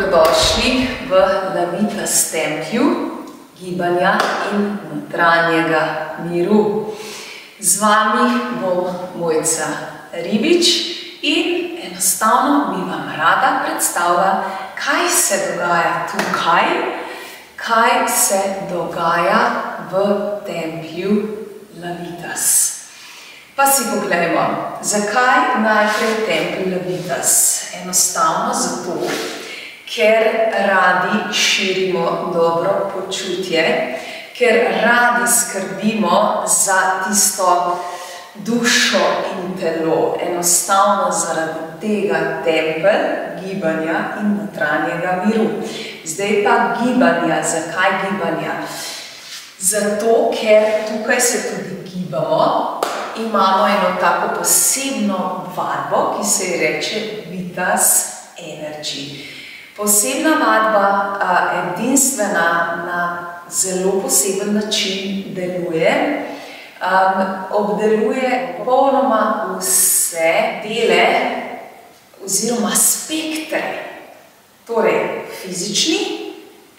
dobrodošli v Lavitas templju gibanja in notranjega miru. Z vami bom Mojca Ribič in enostavno bi vam rada predstavila, kaj se dogaja tukaj, kaj se dogaja v templju Lavitas. Pa si pogledajmo, zakaj najprej tempelj Lavitas? Enostavno zato, ker radi širimo dobro počutje, ker radi skrbimo za tisto dušo in telo. Enostavno zaradi tega tempelj gibanja in notranjega miru. Zdaj pa gibanja. Zakaj gibanja? Zato, ker tukaj se tudi gibamo. Imamo eno tako posebno vadbo, ki se ji reče Vitas Energy. Posebna vadba, edinstvena, na zelo poseben način deluje. Obdeluje popolnoma vse dele oziroma spektre, torej fizični,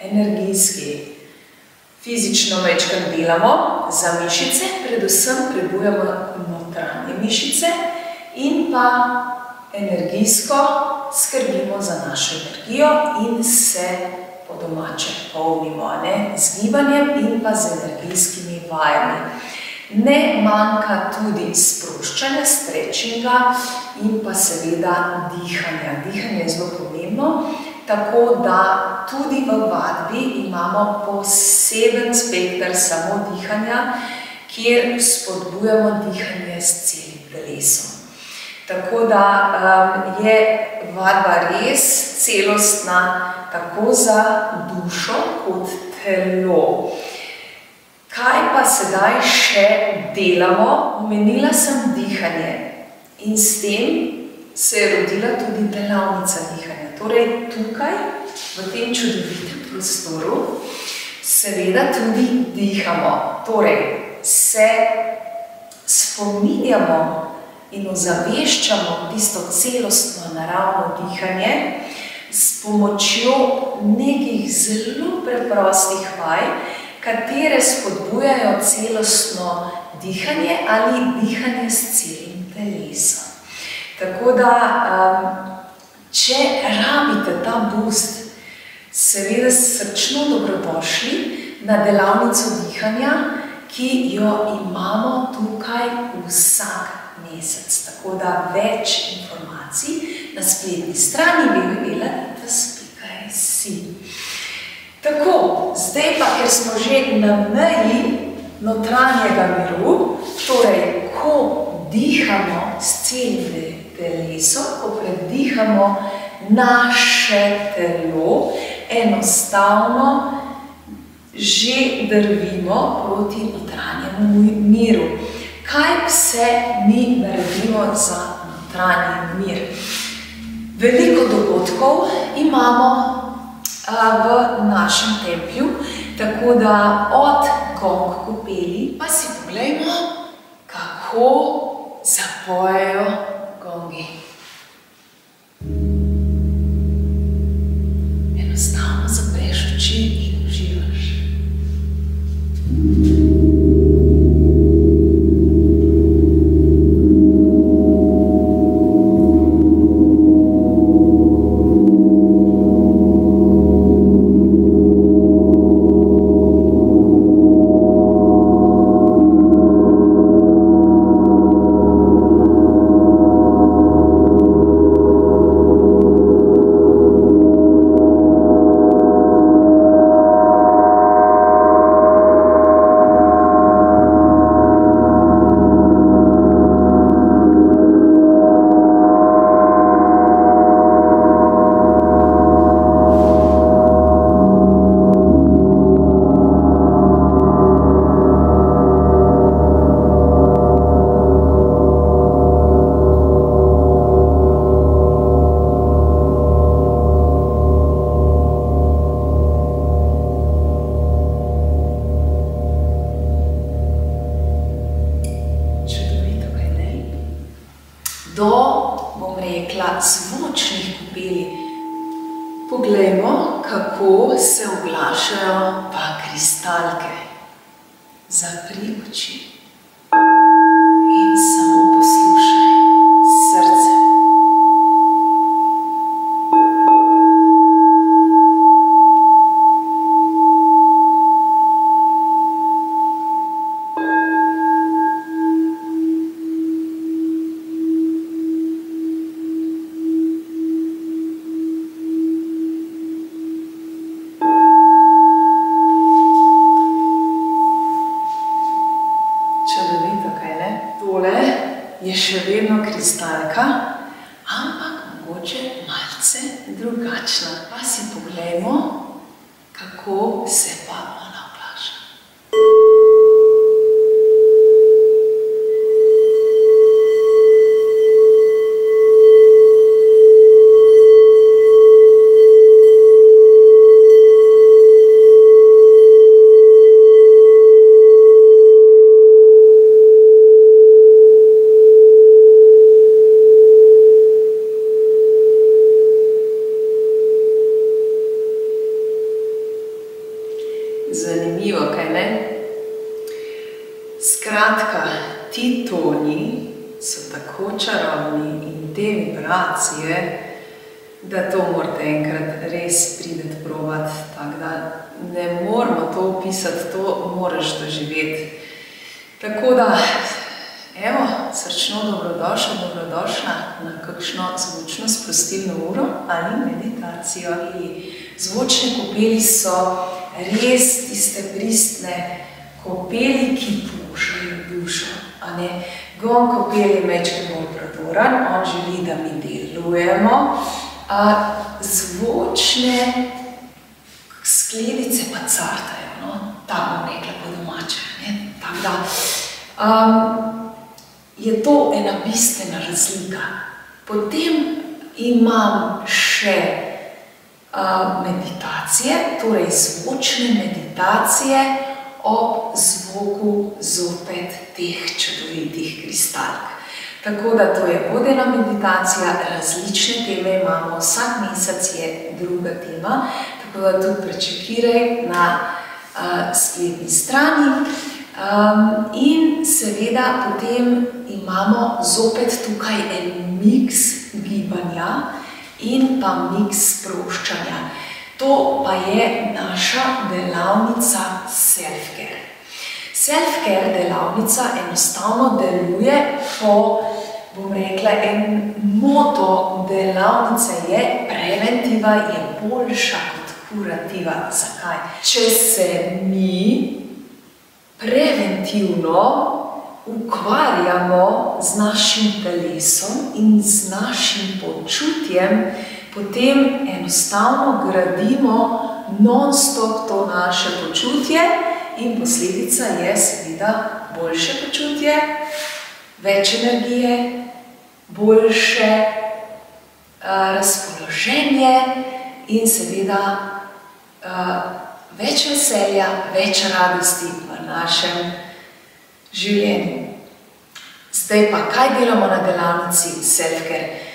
energijski. Fizično večkrat delamo za mišice, predvsem prebujamo notranje mišice in pa energijsko skrbimo za našo energijo in se po domače polnimo z gibanjem in pa z energijskimi vajami. Ne manjka tudi sproščanje, stretčinga in pa seveda dihanja. Dihanje je zelo pomembno. Tako da tudi v vadbi imamo poseben spekter samo dihanja, kjer spodbujamo dihanje s celim telesom. Tako da je vadba res celostna tako za dušo kot telo. Kaj pa sedaj še delamo? Omenila sem dihanje in s tem se je rodila tudi delavnica dihanja. Torej, tukaj, v tem čudovitem prostoru, seveda tudi dihamo. Torej, se spominjamo in ozaveščamo tisto celostno naravno dihanje s pomočjo nekih zelo preprostih vaj, katere spodbujajo celostno dihanje ali dihanje s celim telesom. Tako da, če rabite ta boost, seveda srčno dobrodošli na delavnico dihanja, ki jo imamo tukaj vsak mesec. Tako da več informacij na spletni strani www.lavitas.si. Tako, zdaj pa, ker smo že na meji notranjega miru, torej, ko dihamo s celim telesom, ko predihamo naše telo, enostavno že drvimo proti notranjemu miru. Kaj vse mi naredimo za notranji mir? Veliko dogodkov imamo v našem templju, tako da od gong kopeli pa si poglejmo, kako zapojejo gongi. Enostavno zapreš oči in uživaš. do, bom rekla, zvočnih kopeli. Poglejmo, kako se oglašajo pa kristalke. Zapri oči in samo poslušaj srce. Je še vedno kristalka, ampak mogoče malce drugačna. Pa si poglejmo, kako se pa ona oglaša. Zanimivo, kaj ne? Skratka, ti toni so tako čarobni in te vibracije, da to morate enkrat res priti provat, tako da ne moramo to opisati, to moraš doživeti. Tako da, evo, srčno dobrodošla na kakšno zvočno sprostilno uro ali meditacijo. Zvočne kopeli so res tiste pristne kopeli, ki pušajo dušo. Gong kopel je mečke bolj prodoren, on želi, da mi delujemo. Zvočne skledice pa cartajo, tako bom rekla po domače. Tako da je to ena bistvena razlika. Potem imam še meditacije, torej zvočne meditacije ob zvoku zopet teh čudovitih kristalk. Tako da to je vodena meditacija, različne teme imamo, vsak mesec je druga tema, tako da tudi prečekiraj na spletni strani. In seveda potem imamo zopet tukaj en miks gibanja in pa miks sproščanja. To pa je naša delavnica self-care. Self-care delavnica enostavno deluje po, bom rekla, en moto delavnice je preventiva je boljša kot kurativa. Zakaj? Če se mi preventivno ukvarjamo z našim telesom in z našim počutjem, potem enostavno gradimo non-stop to naše počutje in posledica je seveda boljše počutje, več energije, boljše razpoloženje in seveda več veselja, več radosti v našem življenju. Zdaj pa, kaj delamo na delavnici self-care?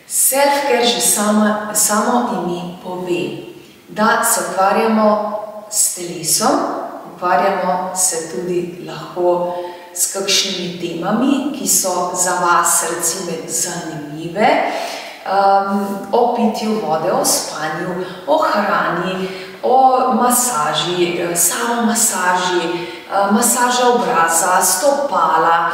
Self-care že samo ime pove, da se ukvarjamo s telesom, ukvarjamo se tudi lahko s kakšnimi temami, ki so za vas recimo zanimive, o pitju vode, o spanju, o hrani, o masaži, samomasaži, masaža obraza, stopala,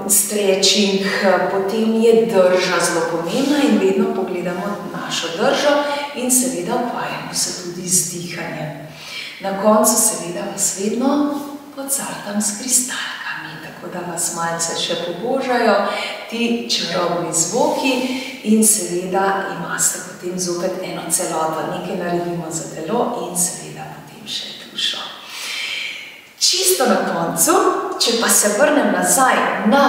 stretching, potem je drža zelo pomembna in vedno pogledamo našo držo in seveda ukvarjamo se tudi z dihanjem. Na koncu seveda vas vedno pocartam s kristalkami, tako da vas malce še pobožajo ti čarobni zvoki in seveda imate potem zopet eno celoto. Nekaj naredimo za telo in seveda potem še dušo. Čisto na koncu, če pa se vrnem nazaj na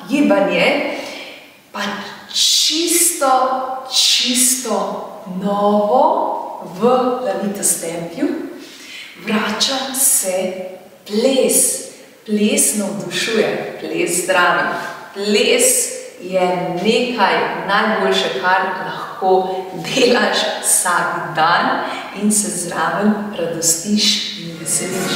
gibanje, pa čisto novo v Lavitas Tempju vrača se ples. Ples navdušuje, ples zdravi, ples je nekaj najboljše, kar lahko delaš vsak dan in se zraven radostiš in veseliš.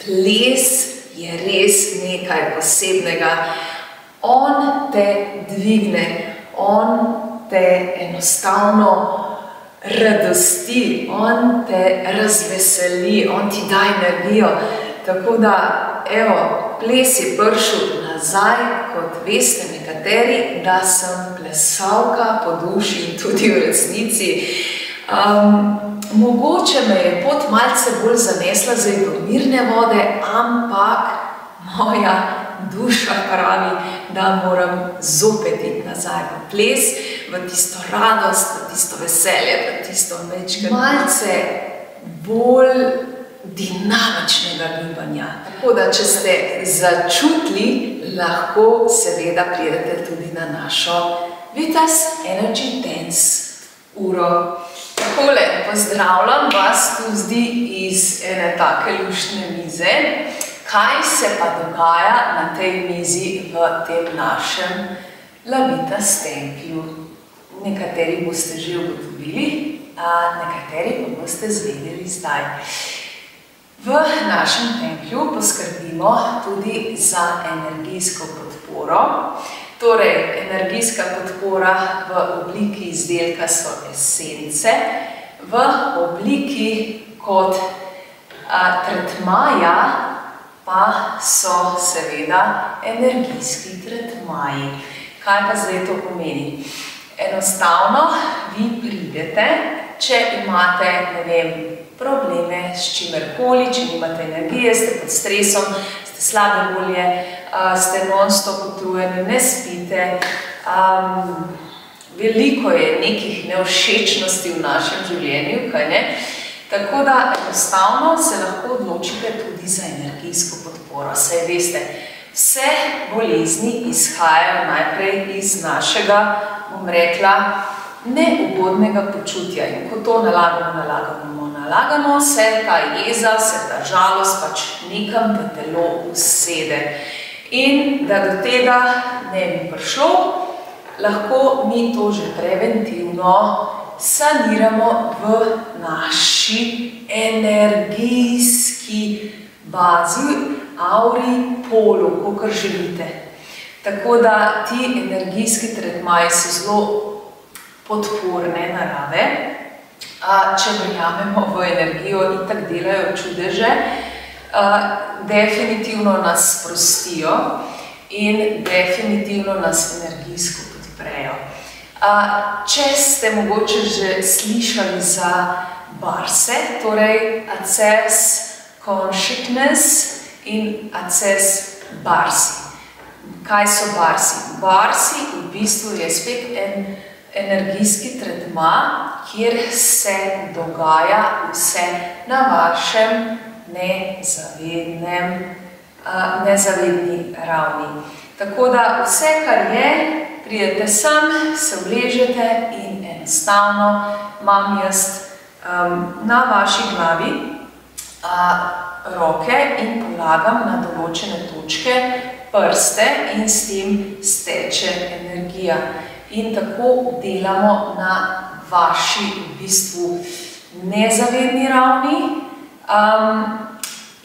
Ples je res nekaj posebnega. On te dvigne, on te enostavno radosti, on te razveseli, on ti da energijo. Tako da, evo, ples je prišel nazaj, kot veste nekateri, da sem plesalka po duši in tudi v resnici. Mogoče me je pot malce bolj zanesla zdaj do mirne vode, ampak moja duša pravi, da moram zopet iti nazaj v ples, v tisto radost, v tisto veselje, v tisto malce bolj dinamičnega gibanja. Tako da, če ste začutili, lahko seveda pridete tudi na našo Vitas Energy Dance uro. Takole, pozdravljam vas tu zdi iz ene take luštne mize. Kaj se pa dogaja na tej mizi v tem našem Lavitas templju? Nekateri boste že ugotovili, a nekateri pa boste zvedeli zdaj. V našem templju poskrbimo tudi za energijsko podporo. Torej, energijska podpora v obliki izdelka so esence, v obliki kot tretmaja pa so seveda energijski tretmaji. Kaj pa zdaj to pomeni? Enostavno, vi pridete, če imate, ne vem, probleme s čimerkoli, če nimate energije, ste pod stresom, ste slabe volje, ste non-stop utrujeni, ne spite, veliko je nekih nevšečnosti v našem življenju, kaj ne? Tako da enostavno se lahko odločite tudi za energijsko podporo. Saj veste, vse bolezni izhajajo najprej iz našega, bom rekla, neugodnega počutja. In ko to nalagamo, se ta jeza, se ta žalost pač nekam v telo usede. In da do tega ne bi prišlo, lahko mi to že preventivno saniramo v naši energijski bazi, auri, polu, kakor želite. Tako da ti energijski tretmaji so zelo podporne narave. Če verjamemo v energijo, itak delajo čudeže, definitivno nas sprostijo in definitivno nas energijsko podprejo. Če ste mogoče že slišali za barse, torej Access Consciousness in Access Barsi. Kaj so barsi? Barsi v bistvu je spet en energijski tretma, kjer se dogaja vse na vašem nezavedni ravni. Tako da vse, kar je, pridete sem, se vležete in enostavno imam jaz na vaši glavi roke in polagam na določene točke prste in s tem steče energija. In tako delamo na vaši v bistvu nezavedni ravni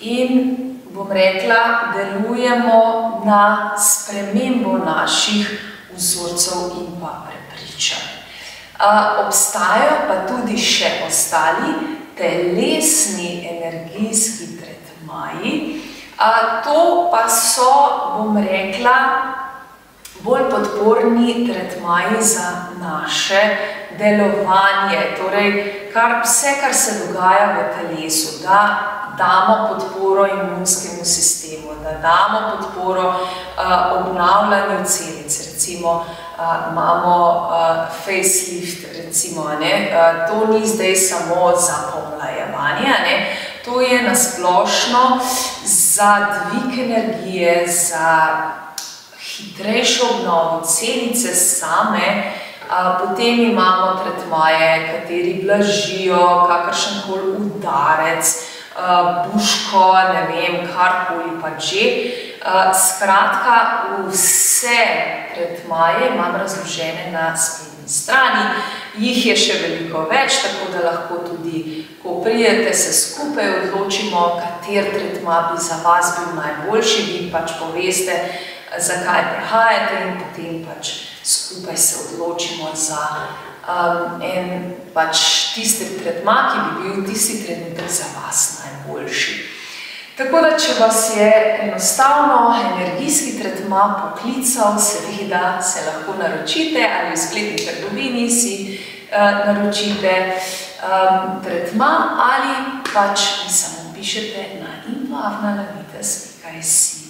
in bom rekla, delujemo na spremembo naših vzorcev in pa prepričanj. Obstajajo pa tudi še ostali telesni energijski tretmaji. To pa so, bom rekla, bolj podporni tretmaji za naše delovanje. Torej, vse, kar se dogaja v telesu, da damo podporo imunskemu sistemu, da damo podporo obnavljanju celic, recimo imamo facelift, recimo, to ni zdaj samo za pomlajevanje, to je nasplošno za dvig energije, za hitrejšo obnovo celice same. Potem imamo tretmaje, kateri blažijo kakršenkoli udarec, buško, ne vem, karkoli pa že. Skratka, vse tretmaje imam razložene na spletni strani. Jih je še veliko več, tako da lahko tudi, ko pridete, se skupaj odločimo, kater tretma bi za vas bil najboljši, vi pač poveste, zakaj prihajate in potem pač skupaj se odločimo za tisti tretma, ki bi bil tisti trenutek za vas najboljši. Tako da, če vas je enostavno energijski tretma poklical, seveda se lahko naročite ali v spletni trgovini si naročite tretma ali pač mi samo pišete na info@avnalavitas.si.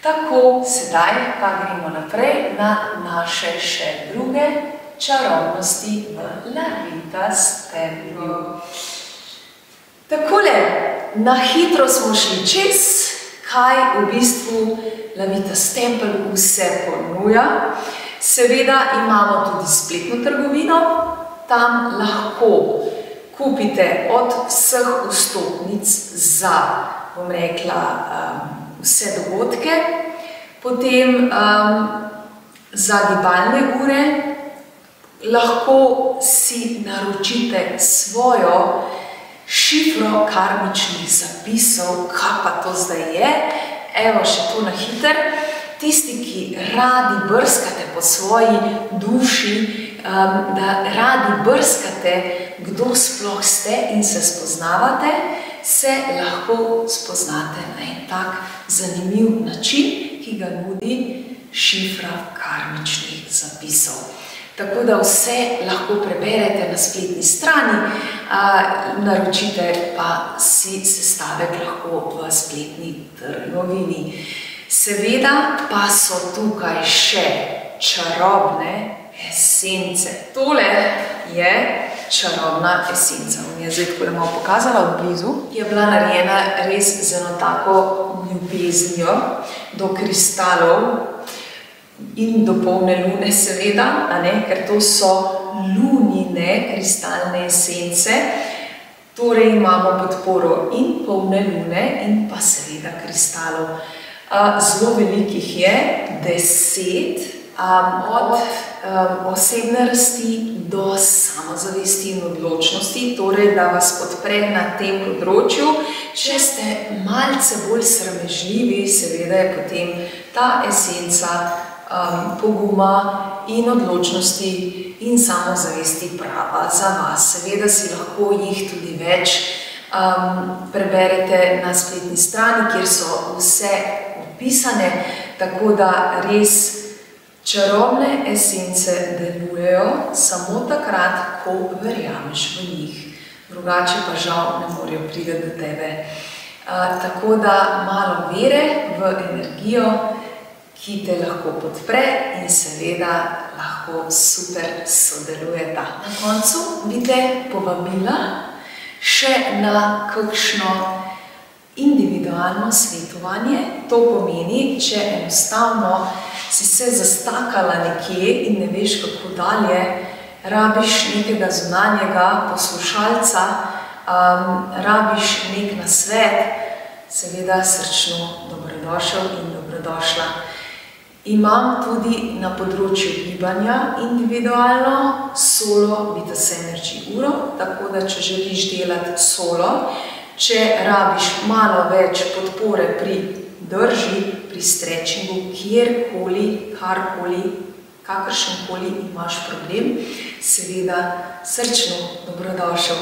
Tako, sedaj pa gremo naprej na naše še druge čarobnosti v Lavitas templju. Takole, na hitro smo šli čez, kaj v bistvu Lavitas tempelj vse ponuja. Seveda imamo tudi spletno trgovino, tam lahko kupite od vseh vstopnic za, bom rekla, vse dogodke, potem za gibalne ure lahko si naročite svojo šifro karmičnih zapisov, kaj pa to zdaj je. Evo, še to na hiter. Tisti, ki radi brskate po svoji duši, da radi brskate, kdo sploh ste in se spoznavate, se lahko spoznate na en tak zanimiv način, ki ga nudi šifra karmičnih zapisov. Tako da vse lahko preberete na spletni strani, naročite pa si sestavek lahko v spletni trgovini. Seveda pa so tukaj še čarobne esence. Tole je čarobna esenca. Mi je zdaj tako malo pokazala od blizu. Je bila narejena res z eno tako ljubeznijo do kristalov in do polne lune seveda, ker to so lunine kristalne esence. Torej imamo podporo in polne lune in pa seveda kristalov. Zelo velikih je 10, od osebne rasti do samozavesti in odločnosti, torej da vas podpre na tem področju. Če ste malce bolj sramežljivi, seveda je potem ta esenca poguma in odločnosti in samozavesti prava za vas. Seveda si lahko jih tudi več preberete na spletni strani, kjer so vse opisane, tako da res čarobne esence delujejo samo takrat, ko verjameš v njih. Drugače pa žal ne morejo priti do tebe. Tako da malo vere v energijo, ki te lahko podpre in seveda lahko super sodelujeta. Na koncu bi te povabila še na kakšno individualno svetovanje. To pomeni, če enostavno si se zastakala nekje in ne veš, kako dalje, rabiš nekega zunanjega poslušalca, rabiš nek nasvet, seveda srčno dobrodošel in dobrodošla. Imam tudi na področju gibanja individualno solo Vitas Energy uro, tako da če želiš delati solo, če rabiš malo več podpore pri drži, pri stretchingu, kjerkoli, karkoli, kakršenkoli imaš problem, seveda srčno dobrodošel.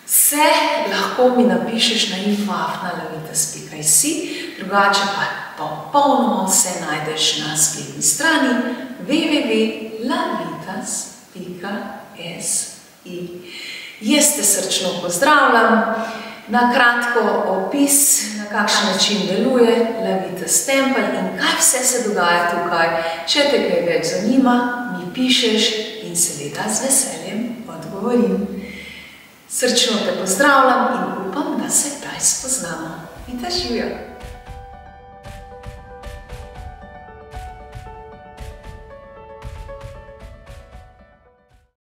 Vse lahko mi napišeš na info@avnalavitas.si, drugače pa popolnoma vse najdeš na spletni strani www.lavitas.si. Jaz te srčno pozdravljam, Na kratko opis, na kakšen način deluje Levitas Temple in kaj vse se dogaja tukaj. Če te kaj več zanima, mi pišeš in seveda z veseljem odgovorim. Srčno te pozdravljam in upam, da se kdaj spoznamo. Vita živjo!